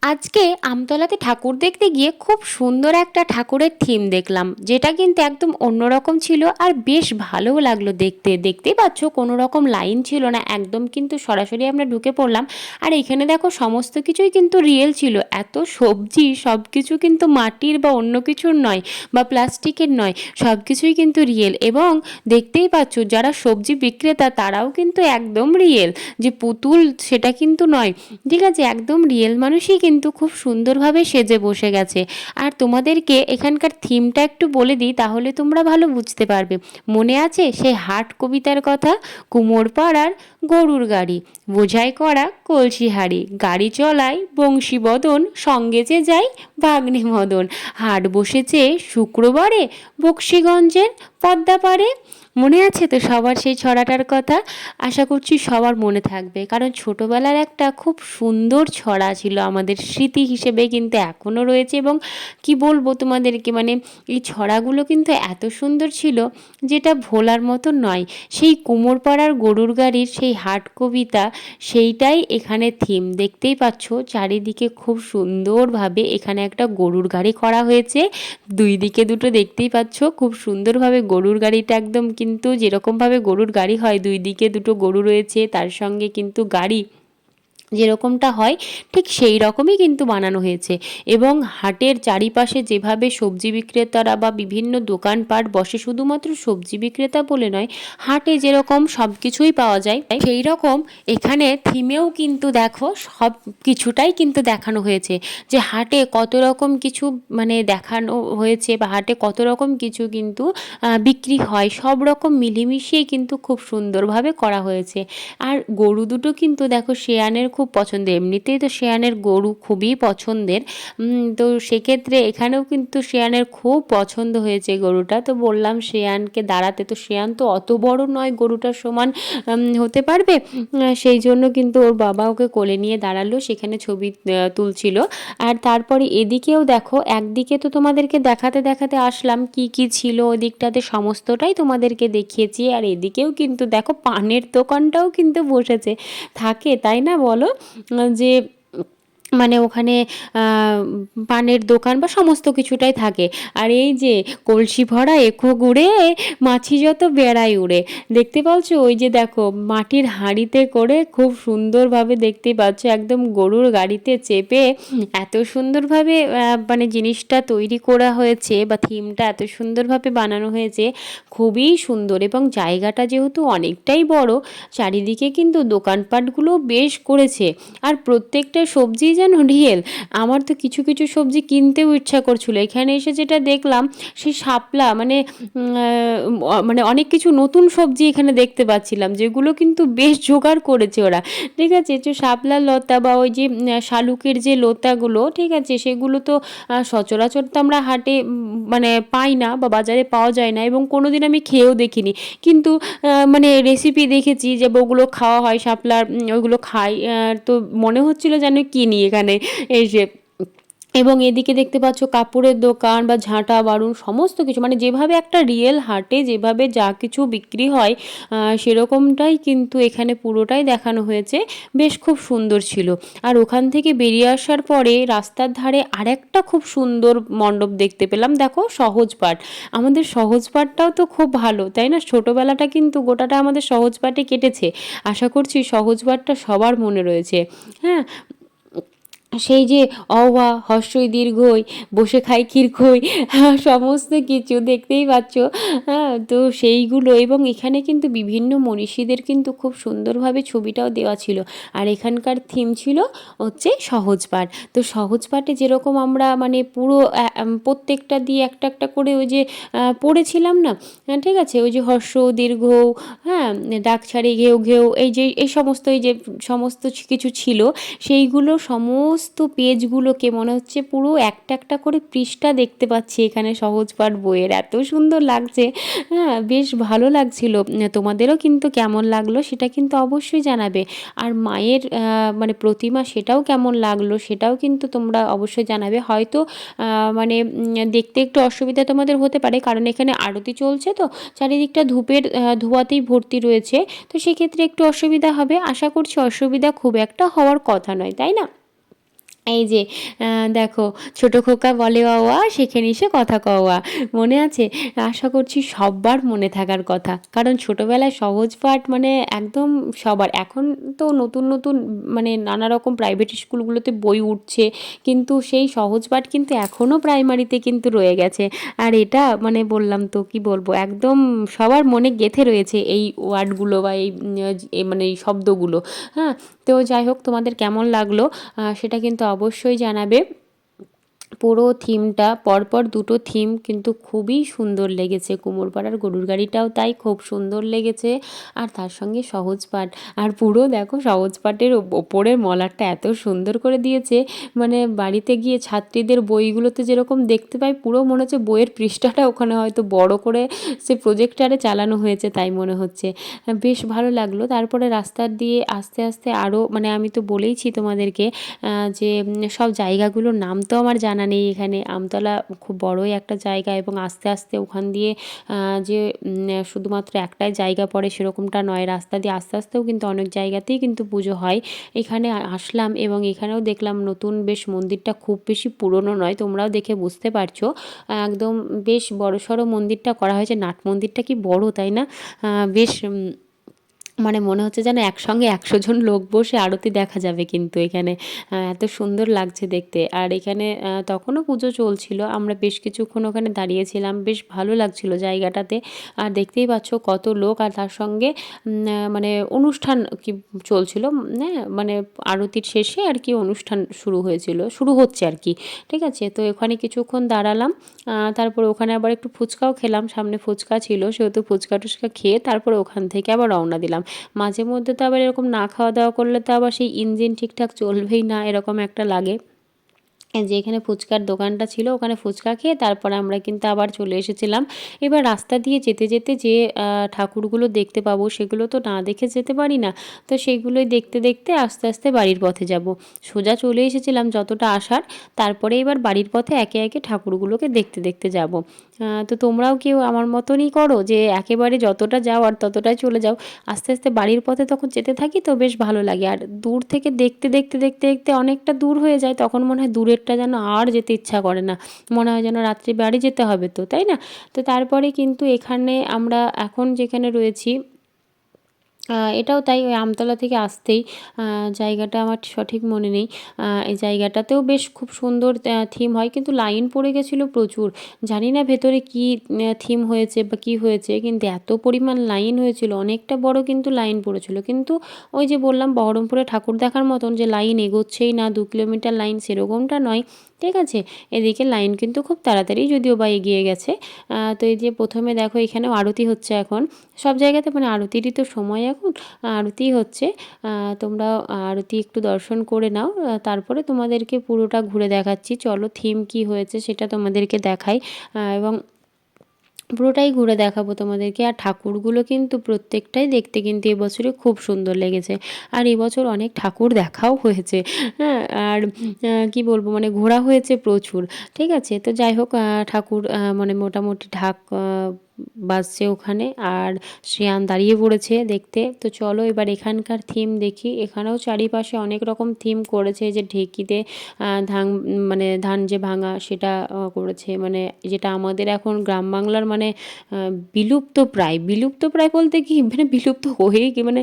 আজকে আমতলাতে ঠাকুর দেখতে গিয়ে খুব সুন্দর একটা ঠাকুরের থিম দেখলাম, যেটা কিন্তু একদম অন্যরকম ছিল আর বেশ ভালোও লাগলো দেখতে। দেখতেই পাচ্ছ কোনো রকম লাইন ছিল না, একদম কিন্তু সরাসরি আমরা ঢুকে পড়লাম। আর এখানে দেখো সমস্ত কিছুই কিন্তু রিয়েল ছিল, এত সবজি সব কিছু কিন্তু মাটির বা অন্য কিছুর নয় বা প্লাস্টিকের নয়, সব কিছুই কিন্তু রিয়েল। এবং দেখতেই পাচ্ছ যারা সবজি বিক্রেতা তারাও কিন্তু একদম রিয়েল, যে পুতুল সেটা কিন্তু নয়, ঠিক আছে, একদম রিয়েল মানুষই কিন্তু খুব সুন্দরভাবে সেজে বসে গেছে। আর তোমাদেরকে এখানকার থিমটা একটু বলে দিই, তাহলে তোমরা ভালো বুঝতে পারবে। মনে আছে সেই হাট কবিতার কথা? কুমোর পাড়ার গরুর গাড়ি, বোঝাই করা কলসি হাড়ি, গাড়ি চলায় বংশীবদন, সঙ্গে যে যাই ভাগ্নে মদন, হাট বসেছে শুক্রবারে বক্সিগঞ্জের পদ্মাপাড়ে। মনে আছে তো সবার সেই ছড়াটার কথা? আশা করছি সবার মনে থাকবে, কারণ ছোটোবেলার একটা খুব সুন্দর ছড়া ছিল, আমাদের স্মৃতি হিসেবে কিন্তু এখনও রয়েছে। এবং কি বলবো তোমাদেরকে, মানে এই ছড়াগুলো কিন্তু এত সুন্দর ছিল যেটা ভোলার মতো নয়। সেই কুমোরপাড়ার গরুর গাড়ির সেই হাট কবিতা, সেইটাই এখানে থিম। দেখতেই পাচ্ছ চারিদিকে খুব সুন্দরভাবে এখানে একটা গরুর গাড়ি করা হয়েছে, দুই দিকে দুটো দেখতেই পাচ্ছ খুব সুন্দরভাবে গরুর গাড়িটা একদম কিন্তু যেরকমভাবে গরুর গাড়ি হয়, দুই দিকে দুটো গরু রয়েছে, তার সঙ্গে কিন্তু গাড়ি যেরকমটা হয় ঠিক সেই রকমই কিন্তু বানানো হয়েছে। এবং হাটের চারিপাশে যেভাবে সবজি বিক্রেতারা বা বিভিন্ন দোকানপাট বসে, শুধুমাত্র সবজি বিক্রেতা বলে নয়, হাটে যেরকম সব কিছুই পাওয়া যায় সেই রকম এখানে থিমেও কিন্তু দেখো সব কিছুটাই কিন্তু দেখানো হয়েছে, যে হাটে কত রকম কিছু মানে দেখানো হয়েছে, বা হাটে কত রকম কিছু কিন্তু বিক্রি হয়, সব রকম মিলেমিশিয়ে কিন্তু খুব সুন্দরভাবে করা হয়েছে। আর গরু দুটো কিন্তু দেখো শেয়ানের খুব পছন্দের, এমনিতেই তো শেয়ানের গরু খুবই পছন্দের, তো সেক্ষেত্রে এখানেও কিন্তু শেয়ানের খুব পছন্দ হয়েছে গরুটা। তো বললাম শেয়ানকে দাঁড়াতে, তো শেয়ান তো অত বড় নয় গরুটার সমান হতে পারবে, সেই জন্য কিন্তু ওর বাবা ওকে কোলে নিয়ে দাঁড়ালো, সেখানে ছবি তুলছিল। আর তারপরে এদিকেও দেখো, একদিকে তো তোমাদেরকে দেখাতে দেখাতে আসলাম কি কি ছিল ওই দিকটাতে, সমস্তটাই তোমাদেরকে দেখিয়েছি। আর এদিকেও কিন্তু দেখো পানের দোকানটাও কিন্তু বসেছে, থাকে তাই না বলো? যে মানে ওখানে পানের দোকান বা সমস্ত কিছুটাই থাকে। আর এই যে কলসি ভরা এখো গুড়ে, মাছি যত বেড়াই উড়ে, দেখতে পাচ্ছ ওই যে দেখো মাটির হাঁড়িতে করে খুব সুন্দরভাবে দেখতে পাচ্ছ একদম গরুর গাড়িতে চেপে এত সুন্দরভাবে মানে জিনিসটা তৈরি করা হয়েছে, বা থিমটা এত সুন্দরভাবে বানানো হয়েছে, খুবই সুন্দর। এবং জায়গাটা যেহেতু অনেকটাই বড়, চারিদিকে কিন্তু দোকানপাটগুলো বেশ করেছে। আর প্রত্যেকটা সবজি যেন রিয়েল, আমার তো কিছু কিছু সবজি কিনতেও ইচ্ছা করছিল। এখানে এসে যেটা দেখলাম, সেই শাপলা মানে মানে অনেক কিছু নতুন সবজি এখানে দেখতে পাচ্ছিলাম, যেগুলো কিন্তু বেশ জোগাড় করেছে ওরা, ঠিক আছে। যে শাপলা লতা বা ওই যে শালুকের যে লতাগুলো, ঠিক আছে, সেগুলো তো সচরাচর তো আমরা হাটে মানে পাই না বা বাজারে পাওয়া যায় না, এবং কোনো দিন আমি খেয়েও দেখিনি। কিন্তু মানে রেসিপি দেখেছি যে ওগুলো খাওয়া হয়, শাপলার ওইগুলো খাই, তো মনে হচ্ছিল যেন কিনি এখানে এসে। এবং এদিকে দেখতে পাচ্ছ কাপড়ের দোকান বা ঝাঁটা বারুণ সমস্ত কিছু, মানে যেভাবে একটা রিয়েল হাটে যেভাবে যা কিছু বিক্রি হয় সেরকমটাই কিন্তু এখানে পুরোটাই দেখানো হয়েছে, বেশ খুব সুন্দর ছিল। আর ওখান থেকে বেরিয়ে আসার পরে রাস্তার ধারে আরেকটা খুব সুন্দর মণ্ডপ দেখতে পেলাম, দেখো সহজ পাঠ। আমাদের সহজ পাঠটাও তো খুব ভালো, তাই না? ছোটোবেলাটা কিন্তু গোটাটা আমাদের সহজ পাঠে কেটেছে, আশা করছি সহজ পাঠটা সবার মনে রয়েছে। হ্যাঁ, সেই যে অ আ হ্রস্বই দীর্ঘই, বসে খাই ক্ষীর খই, সমস্ত কিছু দেখতেই পাচ্ছ। হ্যাঁ, তো সেইগুলো, এবং এখানে কিন্তু বিভিন্ন মনীষীদের কিন্তু খুব সুন্দরভাবে ছবিটাও দেওয়া ছিল। আর এখানকার থিম ছিল হচ্ছে সহজ পাঠ। তো সহজ পাঠে যেরকম আমরা মানে পুরো প্রত্যেকটা দিয়ে একটা একটা করে ওই যে পড়েছিলাম না, ঠিক আছে, ওই যে হ্রস্ব দীর্ঘ, হ্যাঁ, ডাক ছাড়ি ঘেউ ঘেউ, এই যে এই সমস্ত এই যে সমস্ত কিছু ছিল, সেইগুলো সমস্ত পেজগুলোকে মনে হচ্ছে পুরো একটা একটা করে পৃষ্ঠা দেখতে পাচ্ছি এখানে সহজ পাঠ বইয়ের, এত সুন্দর লাগছে। হ্যাঁ, বেশ ভালো লাগছিল। তোমাদেরও কিন্তু কেমন লাগলো সেটা কিন্তু অবশ্যই জানাবে। আর মায়ের মানে প্রতিমা, সেটাও কেমন লাগলো সেটাও কিন্তু তোমরা অবশ্যই জানাবে। হয়তো মানে দেখতে একটু অসুবিধা তোমাদের হতে পারে, কারণ এখানে আরতি চলছে, তো চারিদিকটা ধূপের ধোঁয়াতেই ভর্তি রয়েছে, তো সেক্ষেত্রে একটু অসুবিধা হবে। আশা করছি অসুবিধা খুব একটা হওয়ার কথা নয়, তাই না? এই যে দেখো, ছোট খোকা বলে ওয়া সেখানে এসে কথা কওয়া, মনে আছে? আশা করছি সব্বার মনে থাকার কথা, কারণ ছোটোবেলায় সহজ পাঠ মানে একদম সবার। এখন তো নতুন নতুন মানে নানা রকম প্রাইভেট স্কুলগুলোতে বই উঠছে, কিন্তু সেই সহজ পাঠ কিন্তু এখনও প্রাইমারিতে কিন্তু রয়ে গেছে। আর এটা মানে বললাম তো কি বলবো, একদম সবার মনে গেঁথে রয়েছে এই ওয়ার্ডগুলো বা এই মানে এই শব্দগুলো। হ্যাঁ, তো যাই হোক, তোমাদের কেমন লাগলো সেটা কিন্তু অবশ্যই জানাবে। পুরো থিমটা পরপর দুটো থিম কিন্তু খুবই সুন্দর লেগেছে। কুমোরপাড়ার গরুর গাড়িটাও তাই খুব সুন্দর লেগেছে, আর তার সঙ্গে সহজ পাঠ। আর পুরো দেখো, সহজ পাঠের ওপরের মলাটটা এত সুন্দর করে দিয়েছে, মানে বাড়িতে গিয়ে ছাত্রীদের বইগুলোতে যেরকম দেখতে পাই, পুরো মনে হচ্ছে বইয়ের পৃষ্ঠাটা ওখানে হয়তো বড় করে সে প্রজেক্টারে চালানো হয়েছে, তাই মনে হচ্ছে। বেশ ভালো লাগলো। তারপরে রাস্তা দিয়ে আস্তে আস্তে আরও মানে আমি তো বলেইছি তোমাদেরকে যে সব জায়গাগুলোর নাম তো আমার জানা নেই। এখানে আমতলা খুব বড়ই একটা জায়গা, এবং আস্তে আস্তে ওখান দিয়ে যে শুধুমাত্র একটাই জায়গা পড়ে সেরকমটা নয়, রাস্তা দিয়ে আস্তে আস্তেও কিন্তু অনেক জায়গাতেই কিন্তু পুজো হয়। এখানে আসলাম এবং এখানেও দেখলাম নতুন বেশ মন্দিরটা খুব বেশি পুরনো নয়, তোমরাও দেখে বুঝতে পারছো। একদম বেশ বড়সড় মন্দিরটা করা হয়েছে। নাট মন্দিরটা কি বড়, তাই না? বেশ মানে মনে হচ্ছে যেন একসঙ্গে 100 জন লোক বসে আরতি দেখা যাবে কিন্তু এখানে। এত সুন্দর লাগছে দেখতে। আর এখানে তখনও পুজো চলছিল। আমরা বেশ কিছুক্ষণ ওখানে দাঁড়িয়েছিলাম। বেশ ভালো লাগছিল জায়গাটাতে। আর দেখতেই পাচ্ছ কত লোক, আর তার সঙ্গে মানে অনুষ্ঠান কি চলছিল। হ্যাঁ, মানে আরতির শেষে আর কি অনুষ্ঠান শুরু হয়েছিল, শুরু হচ্ছে আর কি। ঠিক আছে? তো ওখানে কিছুক্ষণ দাঁড়ালাম। তারপরে ওখানে আবার একটু ফুচকাও খেলাম। সামনে ফুচকা ছিল, সেহেতু ফুচকা টুচকা খেয়ে তারপরে ওখান থেকে আবার রওনা দিলাম। মাঝে মধ্যে তো আবার এরকম না খাওয়া দাওয়া করলে তো আবার সেই ইঞ্জিন ঠিকঠাক চলবেই না, এরকম একটা লাগে। যে এখানে ফুচকার দোকানটা ছিল, ওখানে ফুচকা খেয়ে তারপরে আমরা কিন্তু আবার চলে এসেছিলাম। এবার রাস্তা দিয়ে যেতে যেতে যে ঠাকুরগুলো দেখতে পাবো সেগুলো তো না দেখে যেতে পারি না। তো সেইগুলোই দেখতে দেখতে আস্তে আস্তে বাড়ির পথে যাব। সোজা চলে এসেছিলাম যতটা আসার, তারপরে এবার বাড়ির পথে একে একে ঠাকুরগুলোকে দেখতে দেখতে যাব। তো তোমরাও কেউ আমার মতনই করো, যে একেবারে যতটা যাওয়ার ততটাই চলে যাও। আস্তে আস্তে বাড়ির পথে তখন যেতে থাকি তো বেশ ভালো লাগে। আর দূর থেকে দেখতে দেখতে দেখতে দেখতে অনেকটা দূর হয়ে যায়, তখন মনে হয় দূরেরটা যেন আর যেতে ইচ্ছা করে না। মনে হয় যেন রাত্রে বাড়ি যেতে হবে, তো তাই না? তো তারপরে কিন্তু এখানে আমরা এখন যেখানে রয়েছি, এটাও তাই, ওই আমতলা থেকে আসতেই জায়গাটা আমার সঠিক মনে নেই। এই জায়গাটাতেও বেশ খুব সুন্দর থিম হয়, কিন্তু লাইন পড়ে গেছিলো প্রচুর। জানি না ভেতরে কী থিম হয়েছে বা কী হয়েছে, কিন্তু এত পরিমাণ লাইন হয়েছিল, অনেকটা বড় কিন্তু লাইন পড়েছিল। কিন্তু ওই যে বললাম বহরমপুরে ঠাকুর দেখার মতন যে লাইন এগোচ্ছেই না, 2 কিলোমিটার লাইন সেরকমটা নয়। ঠিক আছে? এদিকে লাইন কিন্তু খুব তাড়াতাড়ি যদিও বা এগিয়ে গেছে। তো এই যে প্রথমে দেখো এখানেও আরতি হচ্ছে এখন। সব জায়গাতে মানে আরতিরই তো সময় এখন, আরতি হচ্ছে। তোমরা আরতি একটু দর্শন করে নাও, তারপরে তোমাদেরকে পুরোটা ঘুরে দেখাচ্ছি। চলো, থিম কী হয়েছে সেটা তোমাদেরকে দেখাই, এবং পুরোটাই ঘুরে দেখাবো তোমাদেরকে। আর ঠাকুরগুলো কিন্তু প্রত্যেকটাই দেখতে কিন্তু এবছরে খুব সুন্দর লেগেছে। আর এবছর অনেক ঠাকুর দেখাও হয়েছে। হ্যাঁ, আর কী বলবো, মানে ঘোরা হয়েছে প্রচুর। ঠিক আছে? তো যাই হোক, ঠাকুর মানে মোটামুটি ঢাক বাজছে ওখানে, আর শ্রেয়ান দাঁড়িয়ে পড়েছে দেখতে। তো চলো এবার এখানকার থিম দেখি। এখানেও চারিপাশে অনেক রকম থিম করেছে, যে ঢেঁকিতে ধান মানে ধান যে ভাঙা সেটা করেছে, মানে যেটা আমাদের এখন গ্রাম বাংলার মানে বিলুপ্ত প্রায় বলতে কি, মানে বিলুপ্ত হয়েই কি মানে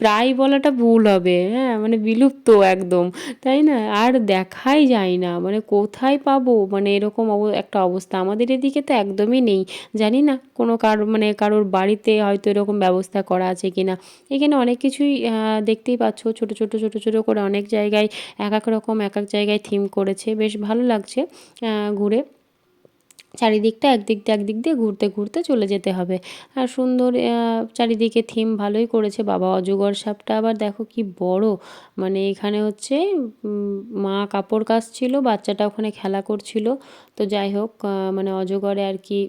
প্রায় বলাটা ভুল হবে। হ্যাঁ, মানে বিলুপ্ত একদম, তাই না? আর দেখাই যায় না, মানে কোথায় পাবো, মানে এরকম একটা অবস্থা। আমাদের এদিকে তো একদমই নেই। জানি না কোনো মানে কারোর বাড়িতে হয়তো এরকম ব্যবস্থা করা আছে কি না। এখানে অনেক কিছুই দেখতেই পাচ্ছ, ছোট ছোট করে অনেক জায়গায় এক এক রকম এক এক জায়গায় থিম করেছে। বেশ ভালো লাগছে ঘুরে। চারিদিকটা একদিক দিয়ে ঘুরতে ঘুরতে চলে যেতে হবে। আর সুন্দর চারিদিকে থিম ভালোই করেছে। বাবা অজগর সাপটা আবার দেখো কি বড়, মানে এখানে হচ্ছে মা কাপড় কাচছিল, বাচ্চাটা ওখানে খেলা করছিল। তো যাই হোক, মানে অজগরে আর কি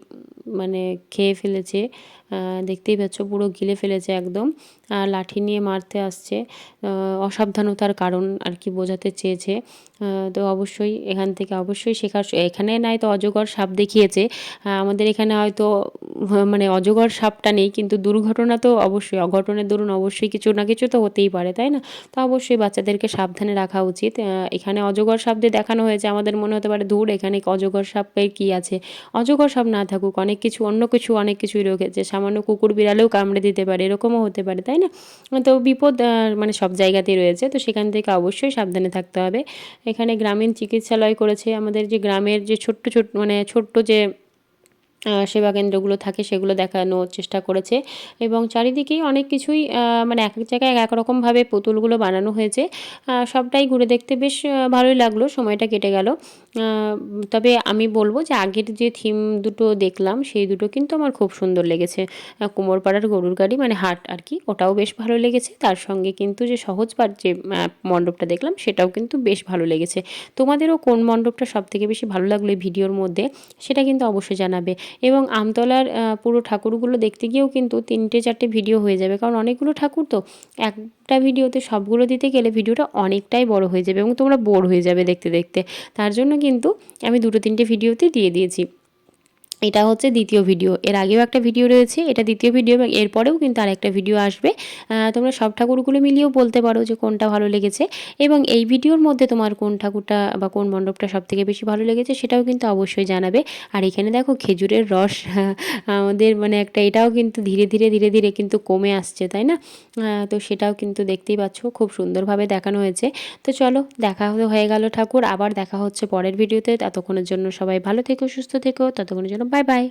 মানে খেয়ে ফেলেছে। দেখতেই পাচ্ছ পুরো গিলে ফেলেছে একদম। লাঠি নিয়ে মারতে আসছে, অসাবধানতার কারণ আর কি বোঝাতে চেয়েছে। তো অবশ্যই এখান থেকে অবশ্যই শেখার, এখানে নাই তো অজগর সাপ দেখিয়েছে, আমাদের এখানে হয়তো মানে অজগর সাপটা নেই, কিন্তু দুর্ঘটনা তো অবশ্যই, অঘটনের দরুন অবশ্যই কিছু না কিছু তো হতেই পারে, তাই না? তো অবশ্যই বাচ্চাদেরকে সাবধানে রাখা উচিত। এখানে অজগর সাপ দিয়ে দেখানো হয়েছে, আমাদের মনে হতে পারে ধুর এখানে অজগর সাপের কী আছে, অজগর সাপ না থাকুক, অনেক কিছু অন্য কিছু অনেক কিছুই রয়েছে, সামান্য কুকুর বিড়ালেও কামড়ে দিতে পারে, এরকমও হতে পারে, তাই না? তো বিপদ মানে সব জায়গাতেই রয়েছে, তো সেখান থেকে অবশ্যই সাবধানে থাকতে হবে। এখানে গ্রামীণ চিকিৎসালয় করেছে, আমাদের যে গ্রামের যে ছোট্ট মানে ছোট্ট যে সেবা কেন্দ্রগুলো থাকে সেগুলো দেখানোর চেষ্টা করেছে, এবং চারিদিকেই অনেক কিছুই মানে এক এক জায়গায় এক এক রকমভাবে পুতুলগুলো বানানো হয়েছে। সবটাই ঘুরে দেখতে বেশ ভালোই লাগলো, সময়টা কেটে গেল। তবে আমি বলবো যে আগের যে থিম দুটো দেখলাম সেই দুটো কিন্তু আমার খুব সুন্দর লেগেছে। কুমোরপাড়ার গরুর গাড়ি মানে হাট আর কি, ওটাও বেশ ভালো লেগেছে। তার সঙ্গে কিন্তু যে সহজপাঠ যে মণ্ডপটা দেখলাম সেটাও কিন্তু বেশ ভালো লেগেছে। তোমাদেরও কোন মণ্ডপটা সবথেকে বেশি ভালো লাগলো এই ভিডিওর মধ্যে সেটা কিন্তু অবশ্যই জানাবে। এবং আমতলার পুরো ঠাকুরগুলো দেখতে গিয়েও কিন্তু 3-4টে ভিডিও হয়ে যাবে, কারণ অনেকগুলো ঠাকুর তো, একটা ভিডিওতে সবগুলো দিতে গেলে ভিডিওটা অনেকটাই বড় হয়ে যাবে এবং তোমরা বোর হয়ে যাবে দেখতে দেখতে। তার জন্য কিন্তু আমি 2-3টে ভিডিওতে দিয়ে দিয়েছি। এটা হচ্ছে দ্বিতীয় ভিডিও, এর আগেও একটা ভিডিও রয়েছে, এটা দ্বিতীয় ভিডিও, এবং এরপরেও কিন্তু আরেকটা ভিডিও আসবে। তোমরা সব ঠাকুরগুলো মিলিয়েও বলতে পারো যে কোনটা ভালো লেগেছে, এবং এই ভিডিওর মধ্যে তোমার কোন ঠাকুরটা বা কোন মণ্ডপটা সবথেকে বেশি ভালো লেগেছে সেটাও কিন্তু অবশ্যই জানাবে। আর এখানে দেখো খেজুরের রস আমাদের মানে একটা, এটাও কিন্তু ধীরে ধীরে ধীরে ধীরে কিন্তু কমে আসছে, তাই না? তো সেটাও কিন্তু দেখতেই পাচ্ছ খুব সুন্দরভাবে দেখানো হয়েছে। তো চলো, দেখা হয়ে গেল ঠাকুর, আবার দেখা হচ্ছে পরের ভিডিওতে। ততক্ষণের জন্য সবাই ভালো থেকো, সুস্থ থেকো, ততক্ষণের জন্য বাই বাই।